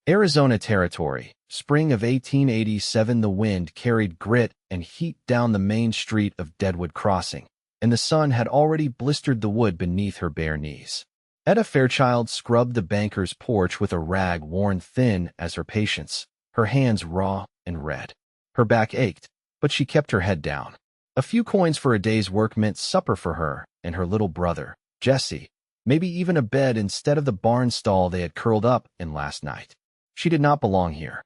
Arizona Territory, spring of 1887. The wind carried grit and heat down the main street of Deadwood Crossing, and the sun had already blistered the wood beneath her bare knees. Edda Fairchild scrubbed the banker's porch with a rag worn thin as her patience, her hands raw and red. Her back ached, but she kept her head down. A few coins for a day's work meant supper for her and her little brother, Jesse, maybe even a bed instead of the barn stall they had curled up in last night. She did not belong here.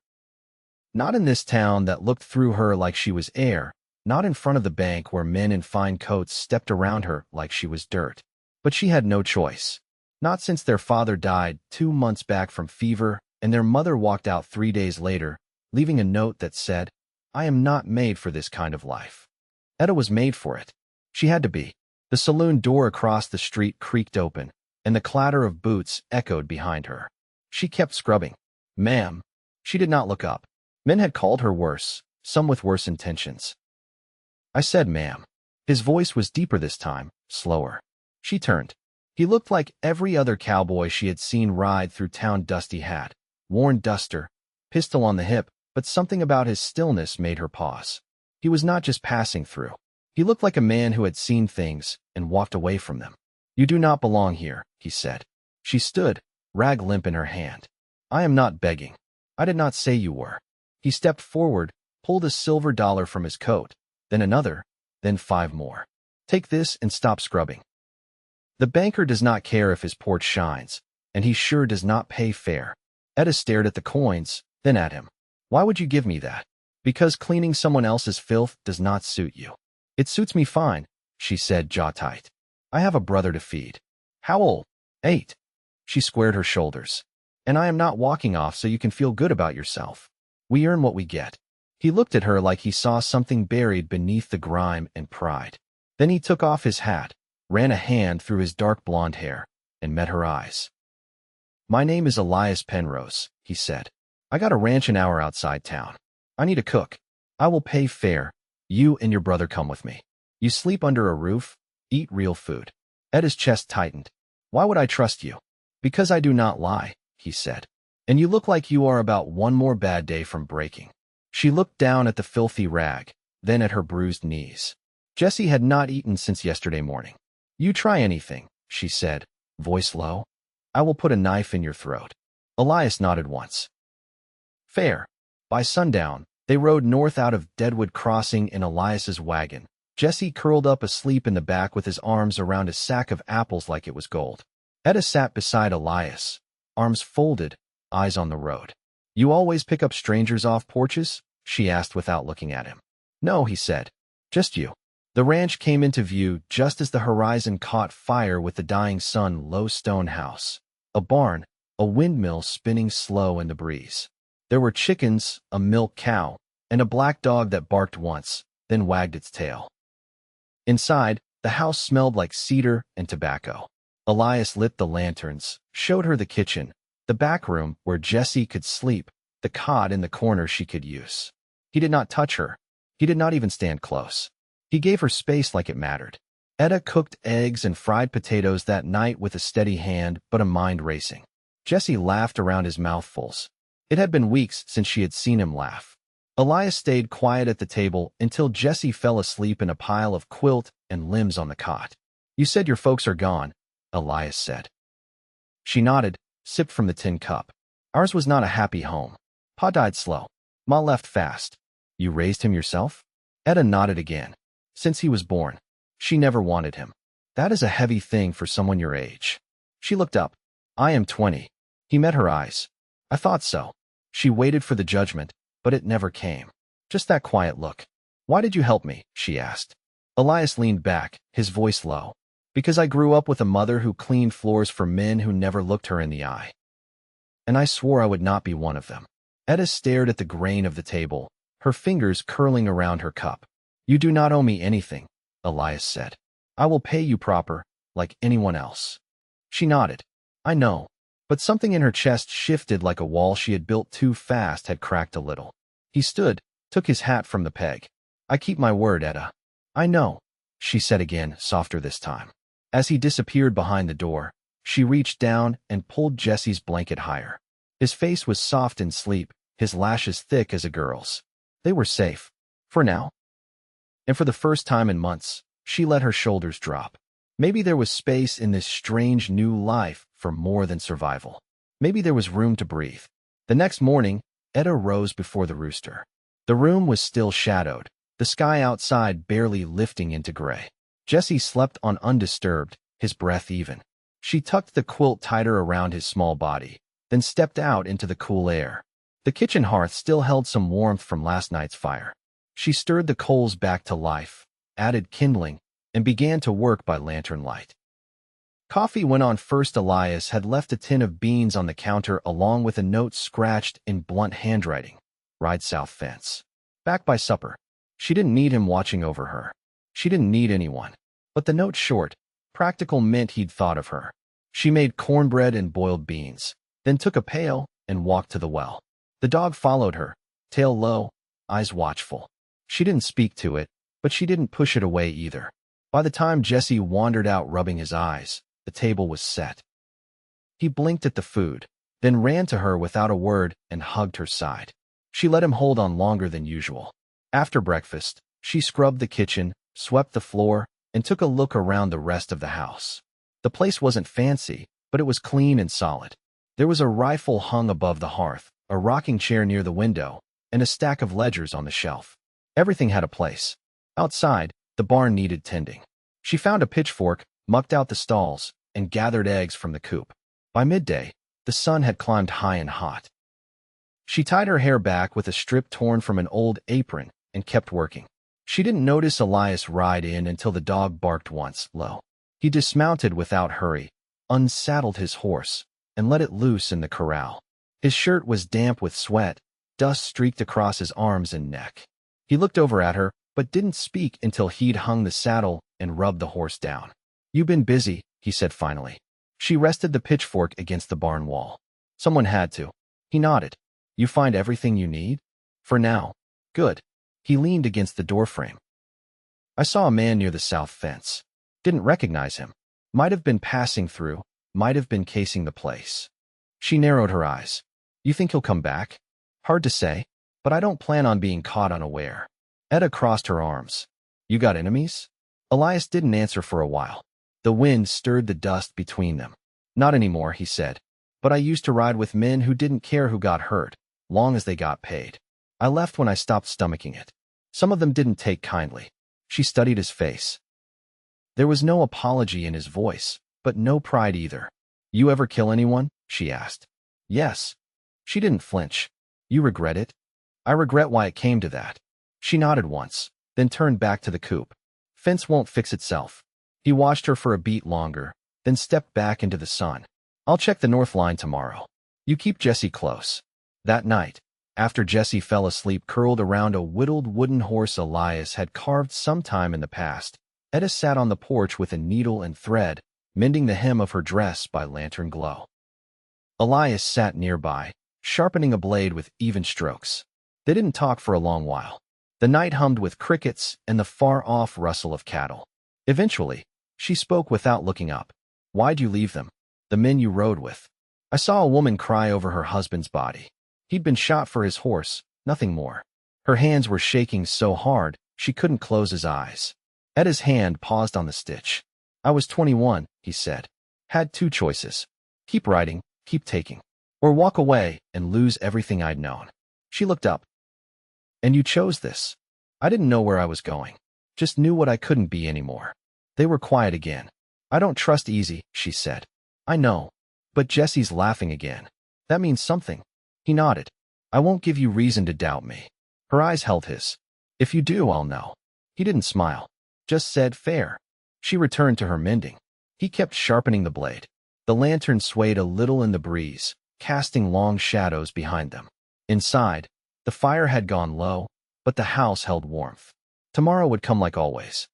Not in this town that looked through her like she was air, not in front of the bank where men in fine coats stepped around her like she was dirt. But she had no choice. Not since their father died 2 months back from fever, and their mother walked out 3 days later, leaving a note that said, "I am not made for this kind of life." Edda was made for it. She had to be. The saloon door across the street creaked open, and the clatter of boots echoed behind her. She kept scrubbing. "Ma'am." She did not look up. Men had called her worse, some with worse intentions. "I said ma'am." His voice was deeper this time, slower. She turned. He looked like every other cowboy she had seen ride through town. Dusty hat, worn duster, pistol on the hip, but something about his stillness made her pause. He was not just passing through. He looked like a man who had seen things and walked away from them. "You do not belong here," he said. She stood, rag limp in her hand. "I am not begging. I did not say you were." He stepped forward, pulled a silver dollar from his coat, then another, then 5 more. "Take this and stop scrubbing." The banker does not care if his porch shines, and he sure does not pay fair. Edda stared at the coins, then at him. "Why would you give me that?" "Because cleaning someone else's filth does not suit you." "It suits me fine," she said, jaw tight. "I have a brother to feed." "How old?" "8." She squared her shoulders. "And I am not walking off so you can feel good about yourself. We earn what we get." He looked at her like he saw something buried beneath the grime and pride. Then he took off his hat, ran a hand through his dark blonde hair, and met her eyes. "My name is Elias Penrose," he said. "I got a ranch an hour outside town. I need a cook. I will pay fair. You and your brother come with me. You sleep under a roof, eat real food." Edda's chest tightened. "Why would I trust you?" "Because I do not lie," he said. "And you look like you are about one more bad day from breaking." She looked down at the filthy rag, then at her bruised knees. Jesse had not eaten since yesterday morning. "You try anything," she said, voice low. "I will put a knife in your throat." Elias nodded once. "Fair." By sundown, they rode north out of Deadwood Crossing in Elias's wagon. Jesse curled up asleep in the back with his arms around a sack of apples like it was gold. Edda sat beside Elias, arms folded, eyes on the road. "You always pick up strangers off porches?" she asked without looking at him. "No," he said. "Just you." The ranch came into view just as the horizon caught fire with the dying sun. Low stone house, a barn, a windmill spinning slow in the breeze. There were chickens, a milk cow, and a black dog that barked once, then wagged its tail. Inside, the house smelled like cedar and tobacco. Elias lit the lanterns, showed her the kitchen, the back room where Jesse could sleep, the cot in the corner she could use. He did not touch her. He did not even stand close. He gave her space like it mattered. Edda cooked eggs and fried potatoes that night with a steady hand but a mind racing. Jesse laughed around his mouthfuls. It had been weeks since she had seen him laugh. Elias stayed quiet at the table until Jesse fell asleep in a pile of quilt and limbs on the cot. "You said your folks are gone," Elias said. She nodded, sipped from the tin cup. "Ours was not a happy home. Pa died slow. Ma left fast." "You raised him yourself?" Edda nodded again. "Since he was born. She never wanted him." "That is a heavy thing for someone your age." She looked up. "I am 20. He met her eyes. "I thought so." She waited for the judgment, but it never came. Just that quiet look. "Why did you help me?" she asked. Elias leaned back, his voice low. "Because I grew up with a mother who cleaned floors for men who never looked her in the eye. And I swore I would not be one of them." Edda stared at the grain of the table, her fingers curling around her cup. "You do not owe me anything," Elias said. "I will pay you proper, like anyone else." She nodded. "I know." But something in her chest shifted like a wall she had built too fast had cracked a little. He stood, took his hat from the peg. "I keep my word, Edda." "I know," she said again, softer this time. As he disappeared behind the door, she reached down and pulled Jesse's blanket higher. His face was soft in sleep, his lashes thick as a girl's. They were safe. For now. And for the first time in months, she let her shoulders drop. Maybe there was space in this strange new life for more than survival. Maybe there was room to breathe. The next morning, Edda rose before the rooster. The room was still shadowed, the sky outside barely lifting into gray. Jesse slept on undisturbed, his breath even. She tucked the quilt tighter around his small body, then stepped out into the cool air. The kitchen hearth still held some warmth from last night's fire. She stirred the coals back to life, added kindling, and began to work by lantern light. Coffee went on first. Elias had left a tin of beans on the counter along with a note scratched in blunt handwriting. Ride south fence. Back by supper. She didn't need him watching over her. She didn't need anyone. But the note short, practical meant he'd thought of her. She made cornbread and boiled beans, then took a pail and walked to the well. The dog followed her, tail low, eyes watchful. She didn't speak to it, but she didn't push it away either. By the time Jesse wandered out rubbing his eyes, the table was set. He blinked at the food, then ran to her without a word and hugged her side. She let him hold on longer than usual. After breakfast, she scrubbed the kitchen, swept the floor, and took a look around the rest of the house. The place wasn't fancy, but it was clean and solid. There was a rifle hung above the hearth, a rocking chair near the window, and a stack of ledgers on the shelf. Everything had a place. Outside, the barn needed tending. She found a pitchfork, mucked out the stalls, and gathered eggs from the coop. By midday, the sun had climbed high and hot. She tied her hair back with a strip torn from an old apron and kept working. She didn't notice Elias ride in until the dog barked once, low. He dismounted without hurry, unsaddled his horse, and let it loose in the corral. His shirt was damp with sweat, dust streaked across his arms and neck. He looked over at her, but didn't speak until he'd hung the saddle and rubbed the horse down. "You've been busy," he said finally. She rested the pitchfork against the barn wall. "Someone had to." He nodded. "You find everything you need?" "For now." "Good." He leaned against the doorframe. "I saw a man near the south fence. Didn't recognize him. Might have been passing through, might have been casing the place." She narrowed her eyes. "You think he'll come back?" "Hard to say, but I don't plan on being caught unaware." Edda crossed her arms. "You got enemies?" Elias didn't answer for a while. The wind stirred the dust between them. "Not anymore," he said. "But I used to ride with men who didn't care who got hurt, long as they got paid. I left when I stopped stomaching it. Some of them didn't take kindly." She studied his face. There was no apology in his voice, but no pride either. "You ever kill anyone?" she asked. "Yes." She didn't flinch. "You regret it?" "I regret why it came to that." She nodded once, then turned back to the coop. "Fence won't fix itself." He watched her for a beat longer, then stepped back into the sun. "I'll check the north line tomorrow. You keep Jesse close." That night, after Jesse fell asleep curled around a whittled wooden horse Elias had carved sometime in the past, Edda sat on the porch with a needle and thread, mending the hem of her dress by lantern glow. Elias sat nearby, sharpening a blade with even strokes. They didn't talk for a long while. The night hummed with crickets and the far-off rustle of cattle. Eventually, she spoke without looking up. "Why'd you leave them? The men you rode with?" "I saw a woman cry over her husband's body. He'd been shot for his horse, nothing more." Her hands were shaking so hard, she couldn't close his eyes. Edda's hand paused on the stitch. "I was 21, he said. Had two choices. Keep riding, keep taking. Or walk away and lose everything I'd known." She looked up. "And you chose this." "I didn't know where I was going. Just knew what I couldn't be anymore." They were quiet again. "I don't trust easy," she said. "I know. But Jesse's laughing again. That means something." He nodded. "I won't give you reason to doubt me." Her eyes held his. "If you do, I'll know." He didn't smile. Just said, "Fair." She returned to her mending. He kept sharpening the blade. The lantern swayed a little in the breeze, casting long shadows behind them. Inside, the fire had gone low, but the house held warmth. Tomorrow would come like always.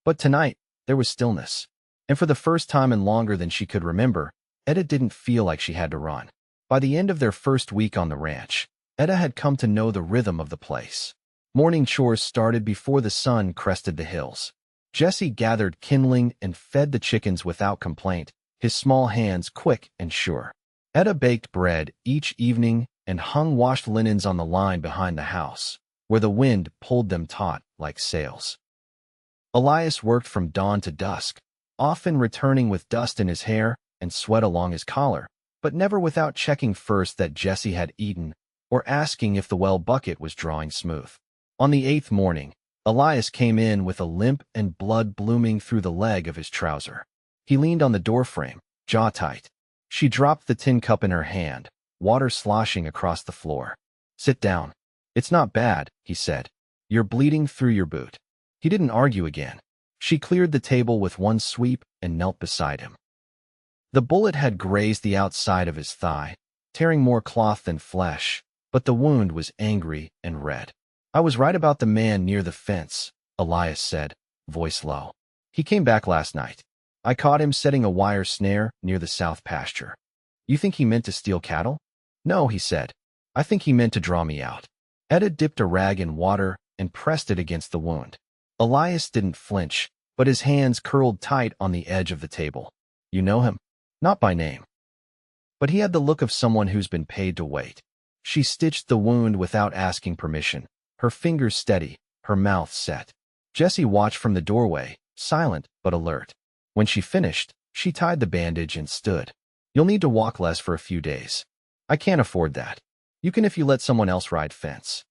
But tonight, there was stillness. And for the first time in longer than she could remember, Edda didn't feel like she had to run. By the end of their first week on the ranch, Edda had come to know the rhythm of the place. Morning chores started before the sun crested the hills. Jesse gathered kindling and fed the chickens without complaint, his small hands quick and sure. Edda baked bread each evening and hung washed linens on the line behind the house, where the wind pulled them taut like sails. Elias worked from dawn to dusk, often returning with dust in his hair and sweat along his collar, but never without checking first that Jessie had eaten or asking if the well bucket was drawing smooth. On the 8th morning, Elias came in with a limp and blood blooming through the leg of his trouser. He leaned on the doorframe, jaw tight. She dropped the tin cup in her hand, water sloshing across the floor. "Sit down." "It's not bad," he said. "You're bleeding through your boot." He didn't argue again. She cleared the table with one sweep and knelt beside him. The bullet had grazed the outside of his thigh, tearing more cloth than flesh, but the wound was angry and red. "I was right about the man near the fence," Elias said, voice low. "He came back last night. I caught him setting a wire snare near the south pasture." "You think he meant to steal cattle?" "No," he said. "I think he meant to draw me out." Edda dipped a rag in water and pressed it against the wound. Elias didn't flinch, but his hands curled tight on the edge of the table. "You know him?" "Not by name. But he had the look of someone who's been paid to wait." She stitched the wound without asking permission, her fingers steady, her mouth set. Jessie watched from the doorway, silent but alert. When she finished, she tied the bandage and stood. "You'll need to walk less for a few days. I can't afford that. You can if you let someone else ride fence."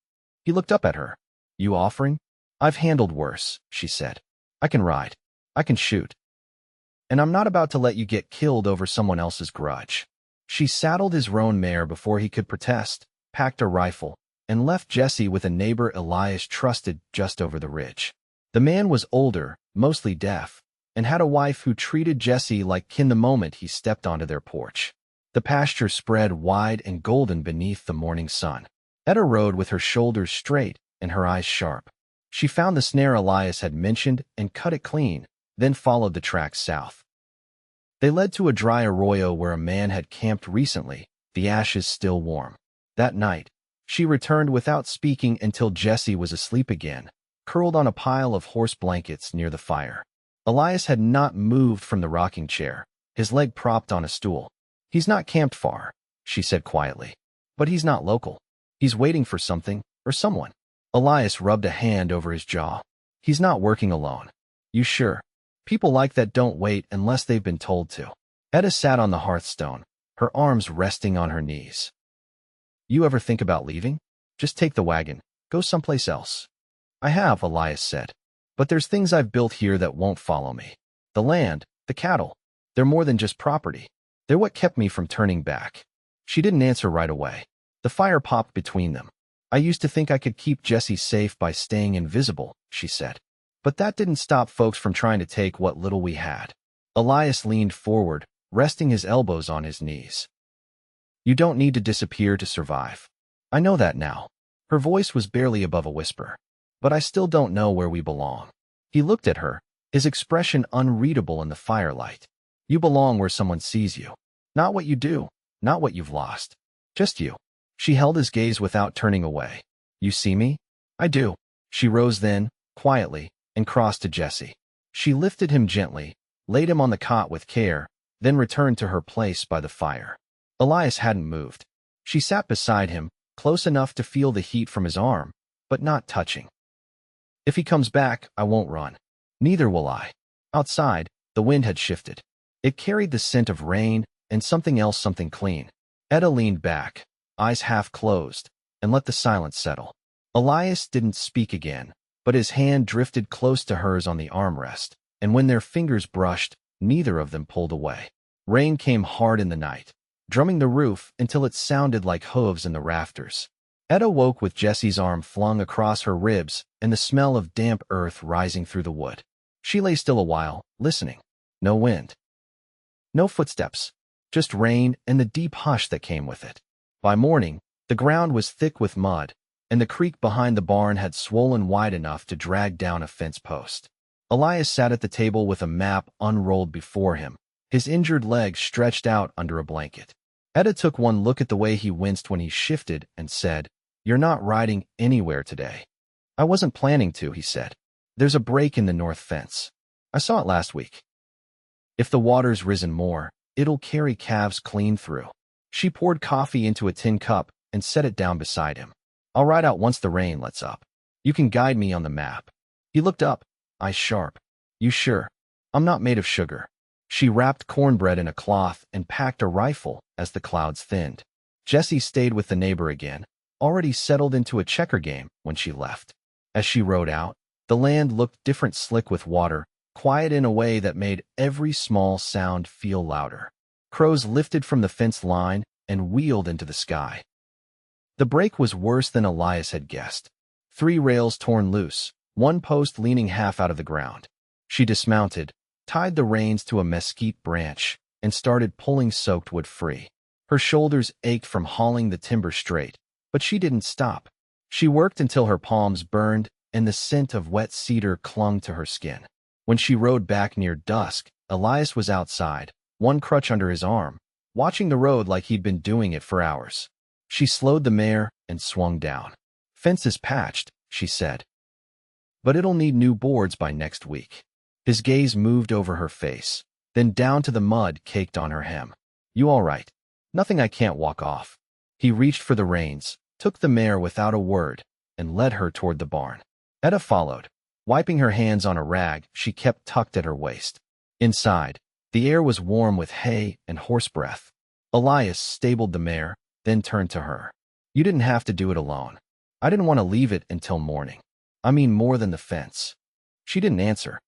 He looked up at her. "You offering?" "I've handled worse," she said. "I can ride. I can shoot. And I'm not about to let you get killed over someone else's grudge." She saddled his roan mare before he could protest, packed a rifle, and left Jessie with a neighbor Elias trusted just over the ridge. The man was older, mostly deaf, and had a wife who treated Jessie like kin the moment he stepped onto their porch. The pasture spread wide and golden beneath the morning sun. Edda rode with her shoulders straight and her eyes sharp. She found the snare Elias had mentioned and cut it clean, then followed the tracks south. They led to a dry arroyo where a man had camped recently, the ashes still warm. That night, she returned without speaking until Jessie was asleep again, curled on a pile of horse blankets near the fire. Elias had not moved from the rocking chair, his leg propped on a stool. "He's not camped far," she said quietly. "But he's not local. He's waiting for something or someone." Elias rubbed a hand over his jaw. "He's not working alone." "You sure? People like that don't wait unless they've been told to." Edda sat on the hearthstone, her arms resting on her knees. "You ever think about leaving? Just take the wagon, go someplace else." "I have," Elias said. "But there's things I've built here that won't follow me. The land, the cattle, they're more than just property. They're what kept me from turning back." She didn't answer right away. The fire popped between them. "I used to think I could keep Jessie safe by staying invisible," she said. "But that didn't stop folks from trying to take what little we had." Elias leaned forward, resting his elbows on his knees. "You don't need to disappear to survive. I know that now." Her voice was barely above a whisper. "But I still don't know where we belong." He looked at her, his expression unreadable in the firelight. "You belong where someone sees you. Not what you do, not what you've lost. Just you." She held his gaze without turning away. "You see me?" "I do." She rose then, quietly, and crossed to Jessie. She lifted him gently, laid him on the cot with care, then returned to her place by the fire. Elias hadn't moved. She sat beside him, close enough to feel the heat from his arm, but not touching. "If he comes back, I won't run. Neither will I." Outside, the wind had shifted. It carried the scent of rain and something clean. Edda leaned back, eyes half closed, and let the silence settle. Elias didn't speak again, but his hand drifted close to hers on the armrest, and when their fingers brushed, neither of them pulled away. Rain came hard in the night, drumming the roof until it sounded like hooves in the rafters. Edda woke with Jessie's arm flung across her ribs and the smell of damp earth rising through the wood. She lay still a while, listening. No wind. No footsteps. Just rain and the deep hush that came with it. By morning, the ground was thick with mud, and the creek behind the barn had swollen wide enough to drag down a fence post. Elias sat at the table with a map unrolled before him, his injured legs stretched out under a blanket. Edda took one look at the way he winced when he shifted and said, "You're not riding anywhere today." "I wasn't planning to," he said. "There's a break in the north fence. I saw it last week. If the water's risen more, it'll carry calves clean through." She poured coffee into a tin cup and set it down beside him. I'll ride out once the rain lets up. You can guide me on the map. He looked up, eyes sharp. You sure? I'm not made of sugar. She wrapped cornbread in a cloth and packed a rifle as the clouds thinned. Jessie stayed with the neighbor again, already settled into a checker game when she left. As she rode out, the land looked different, slick with water, quiet in a way that made every small sound feel louder. Crows lifted from the fence line and wheeled into the sky. The break was worse than Elias had guessed. 3 rails torn loose, one post leaning half out of the ground. She dismounted, tied the reins to a mesquite branch, and started pulling soaked wood free. Her shoulders ached from hauling the timber straight, but she didn't stop. She worked until her palms burned and the scent of wet cedar clung to her skin. When she rode back near dusk, Elias was outside, one crutch under his arm, watching the road like he'd been doing it for hours. She slowed the mare and swung down. Fence is patched, she said. But it'll need new boards by next week. His gaze moved over her face, then down to the mud caked on her hem. You all right? Nothing I can't walk off. He reached for the reins, took the mare without a word, and led her toward the barn. Edda followed, wiping her hands on a rag she kept tucked at her waist. Inside, the air was warm with hay and horse breath. Elias stabled the mare, then turned to her. You didn't have to do it alone. I didn't want to leave it until morning. I mean more than the fence. She didn't answer.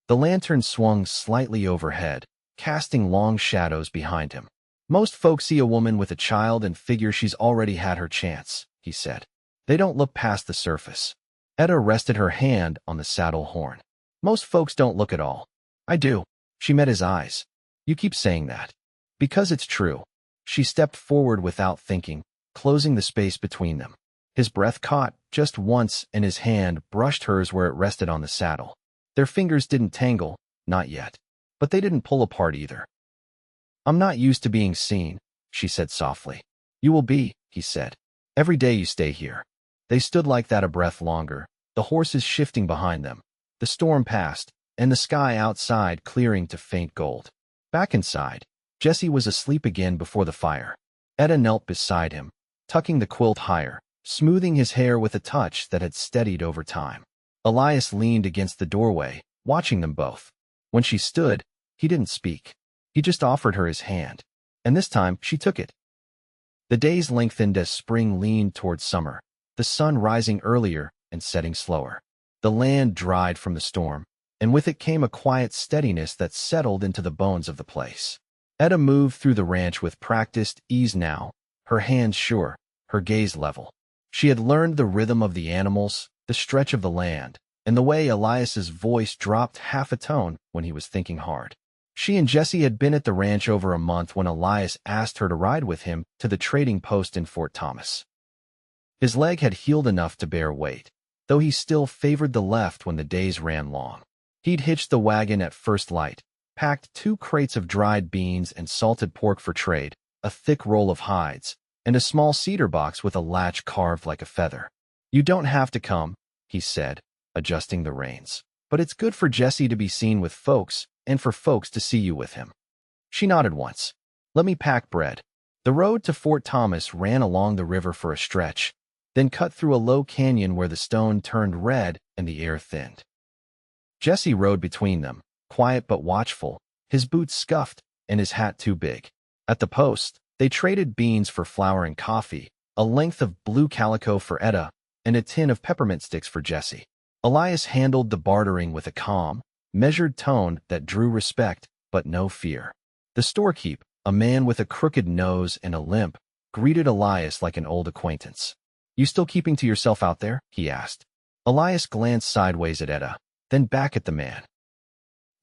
The lantern swung slightly overhead, casting long shadows behind him. Most folks see a woman with a child and figure she's already had her chance, he said. They don't look past the surface. Edda rested her hand on the saddle horn. Most folks don't look at all. I do. She met his eyes. You keep saying that. Because it's true. She stepped forward without thinking, closing the space between them. His breath caught just once and his hand brushed hers where it rested on the saddle. Their fingers didn't tangle, not yet. But they didn't pull apart either. I'm not used to being seen, she said softly. You will be, he said. Every day you stay here. They stood like that a breath longer, the horses shifting behind them. The storm passed, and the sky outside clearing to faint gold. Back inside, Jessie was asleep again before the fire. Edda knelt beside him, tucking the quilt higher, smoothing his hair with a touch that had steadied over time. Elias leaned against the doorway, watching them both. When she stood, he didn't speak. He just offered her his hand. And this time, she took it. The days lengthened as spring leaned toward summer, the sun rising earlier and setting slower. The land dried from the storm, and with it came a quiet steadiness that settled into the bones of the place. Edda moved through the ranch with practiced ease now, her hands sure, her gaze level. She had learned the rhythm of the animals, the stretch of the land, and the way Elias's voice dropped half a tone when he was thinking hard. She and Jessie had been at the ranch over a month when Elias asked her to ride with him to the trading post in Fort Thomas. His leg had healed enough to bear weight, though he still favored the left when the days ran long. He'd hitched the wagon at first light, packed 2 crates of dried beans and salted pork for trade, a thick roll of hides, and a small cedar box with a latch carved like a feather. You don't have to come, he said, adjusting the reins. But it's good for Jessie to be seen with folks, and for folks to see you with him. She nodded once. Let me pack bread. The road to Fort Thomas ran along the river for a stretch, then cut through a low canyon where the stone turned red and the air thinned. Jessie rode between them, quiet but watchful, his boots scuffed and his hat too big. At the post, they traded beans for flour and coffee, a length of blue calico for Edda, and a tin of peppermint sticks for Jessie. Elias handled the bartering with a calm, measured tone that drew respect but no fear. The storekeep, a man with a crooked nose and a limp, greeted Elias like an old acquaintance. You still keeping to yourself out there? He asked. Elias glanced sideways at Edda, then back at the man.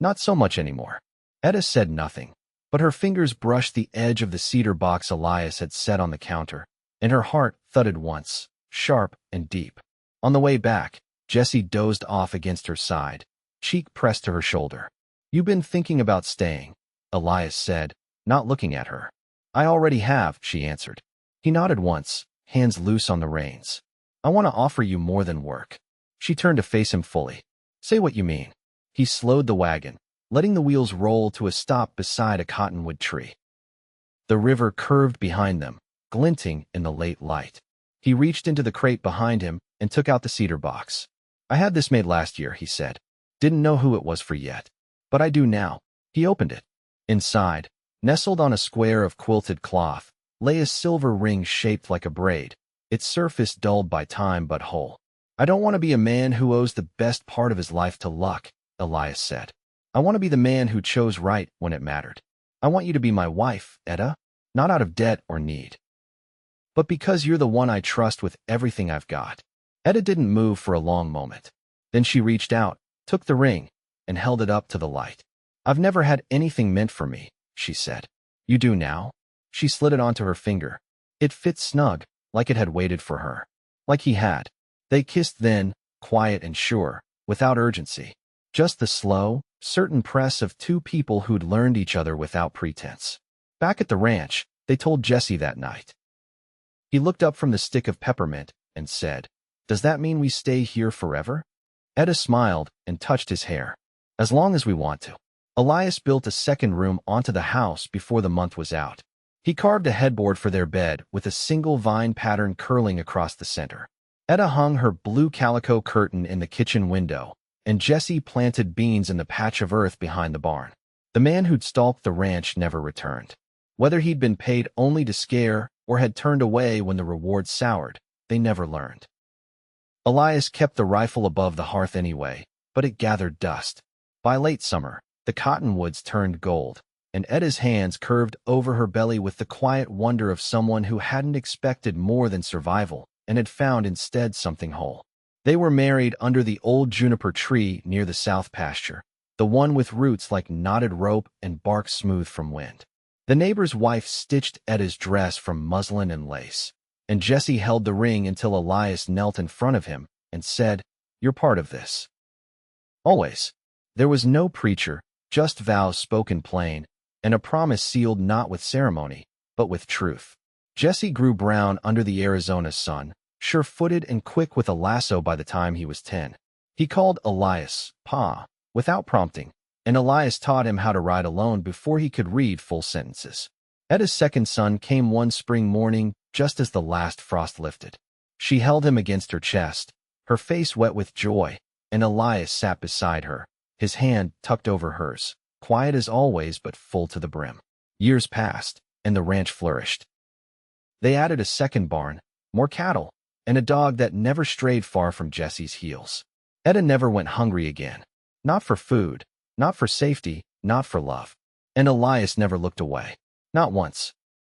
Not so much anymore. Edda said nothing, but her fingers brushed the edge of the cedar box Elias had set on the counter, and her heart thudded once, sharp and deep. On the way back, Jessie dozed off against her side, cheek pressed to her shoulder. You've been thinking about staying, Elias said, not looking at her. I already have, she answered. He nodded once, hands loose on the reins. I want to offer you more than work. She turned to face him fully. Say what you mean. He slowed the wagon, letting the wheels roll to a stop beside a cottonwood tree. The river curved behind them, glinting in the late light. He reached into the crate behind him and took out the cedar box. "I had this made last year," he said. "Didn't know who it was for yet. But I do now." He opened it. Inside, nestled on a square of quilted cloth, lay a silver ring shaped like a braid, its surface dulled by time but whole. "I don't want to be a man who owes the best part of his life to luck," Elias said. "I want to be the man who chose right when it mattered. I want you to be my wife, Edda, not out of debt or need, but because you're the one I trust with everything I've got." Edda didn't move for a long moment. Then she reached out, took the ring, and held it up to the light. "I've never had anything meant for me," she said. "You do now?" She slid it onto her finger. It fit snug, like it had waited for her. Like he had. They kissed then, quiet and sure, without urgency. Just the slow, certain press of two people who'd learned each other without pretense. Back at the ranch, they told Jesse that night. He looked up from the stick of peppermint and said, "Does that mean we stay here forever?" Edda smiled and touched his hair. "As long as we want to." Elias built a second room onto the house before the month was out. He carved a headboard for their bed with a single vine pattern curling across the center. Edda hung her blue calico curtain in the kitchen window, and Jesse planted beans in the patch of earth behind the barn. The man who'd stalked the ranch never returned. Whether he'd been paid only to scare or had turned away when the reward soured, they never learned. Elias kept the rifle above the hearth anyway, but it gathered dust. By late summer, the cottonwoods turned gold, and Edda's hands curved over her belly with the quiet wonder of someone who hadn't expected more than survival and had found instead something whole. They were married under the old juniper tree near the south pasture, the one with roots like knotted rope and bark smooth from wind. The neighbor's wife stitched Edda's dress from muslin and lace, and Jesse held the ring until Elias knelt in front of him and said, "You're part of this." Always. There was no preacher, just vows spoken plain, and a promise sealed not with ceremony, but with truth. Jesse grew brown under the Arizona sun, sure-footed and quick with a lasso by the time he was 10. He called Elias Pa, without prompting, and Elias taught him how to ride alone before he could read full sentences. Edda's second son came one spring morning just as the last frost lifted. She held him against her chest, her face wet with joy, and Elias sat beside her, his hand tucked over hers, quiet as always but full to the brim. Years passed, and the ranch flourished. They added a second barn, more cattle, and a dog that never strayed far from Jesse's heels. Edda never went hungry again. Not for food, not for safety, not for love. And Elias never looked away. Not once.